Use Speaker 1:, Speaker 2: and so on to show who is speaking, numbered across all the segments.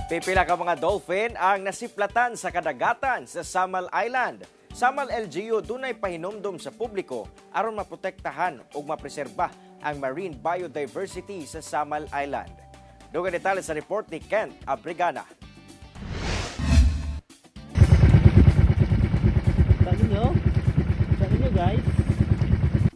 Speaker 1: Pipila ka mga dolphin ang nasiplatan sa kadagatan sa Samal Island. Samal LGU dunay pahinumdum sa publiko aron maprotektahan ug mapreserba ang marine biodiversity sa Samal Island. Dugang detalye sa report ni Kent Abrigana.
Speaker 2: Sabi nyo guys.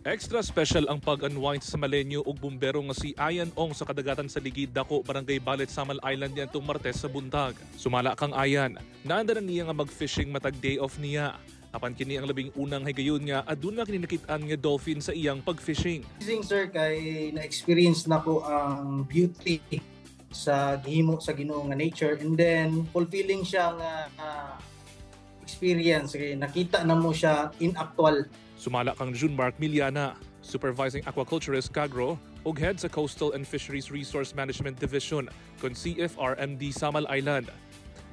Speaker 3: Extra special ang pag-unwind sa Malenyo ug bumbero nga si Ayan Ong sa kadagatan sa Ligid Dako, Barangay Balet, Samal Island niya itong Martes sa buntag. Sumala kang Ayan, naanda na niya nga mag-fishing matag day off niya. Apan kini ang labing unang higayon nga aduna kininakitaan nga dolphin sa iyang pag-fishing.
Speaker 2: Fishing sir kay na-experience na ko ang beauty sa gihimo sa Ginoo nga nature, and then fulfilling siya nga experience kay nakita na mo siya in actual.
Speaker 3: Sumala kang Junmark Miliana, Supervising Aquaculturist Cagro ug Head sa Coastal and Fisheries Resource Management Division kon CFRMD Samal Island.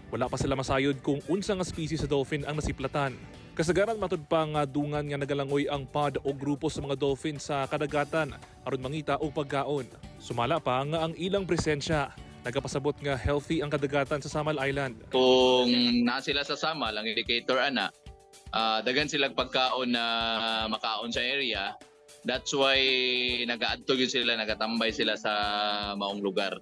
Speaker 3: Wala pa sila masayod kung unsa nga species sa dolphin ang nasiplatan. Kasagaran matud pa nga dungan nga nagalangoy ang pod o grupo sa mga dolphin sa kadagatan aron mangita og pagkaon. Sumala pa nga ang ilang presensya nagapasabot nga healthy ang kadagatan sa Samal Island.
Speaker 4: Kung na sila sa Samal, ang indicator ana, dagan silang pagkaon na makaon sa area. That's why nagaadto yun sila, nagatambay sila sa maong lugar.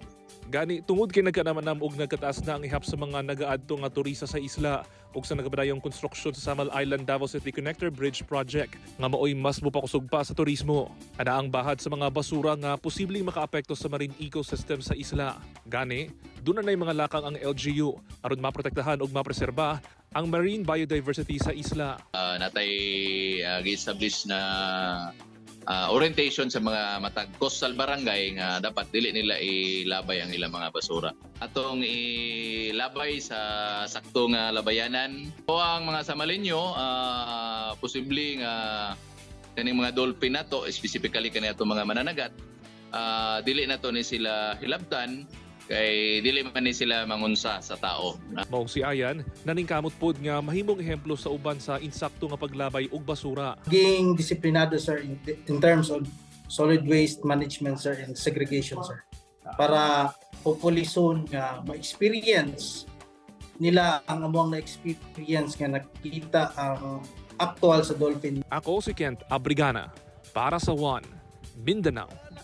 Speaker 3: Gani tungod kay nagkanamanam og nagkataas na ang ihap sa mga nagaadto nga turista sa isla ug sa nagabadayong konstruksyon sa Samal Island Davao City Connector Bridge Project nga maoy mas mopakusog pa sa turismo. Ana ang bahad sa mga basura nga posibleng makaapekto sa marine ecosystem sa isla. Gani, doon na mga lakang ang LGU aron maprotektahan ug mapreserba ang marine biodiversity sa isla.
Speaker 4: Natay gi-establish na orientation sa mga matag coastal barangay nga dapat dili nila ilabay ang ilang mga basura. Atong ilabay sa sakto nga labayanan. O ang mga Samalenyo, posible nga kaning mga dolphin nato, specifically kani ato mga mananagat, dili nato ni sila hilabtan kay dili man ni sila mangunsa sa tao.
Speaker 3: Maong si Ayan, naningkamot pod nga mahimong ehemplo sa uban sa insakto nga paglabay og basura.
Speaker 2: Being disiplinado sir in terms of solid waste management sir and segregation sir. Para hopefully soon nga ma-experience nila ang among na-experience nga nakita ang actual sa dolphin.
Speaker 3: Ako si Kent Abrigana para sa One Mindanao.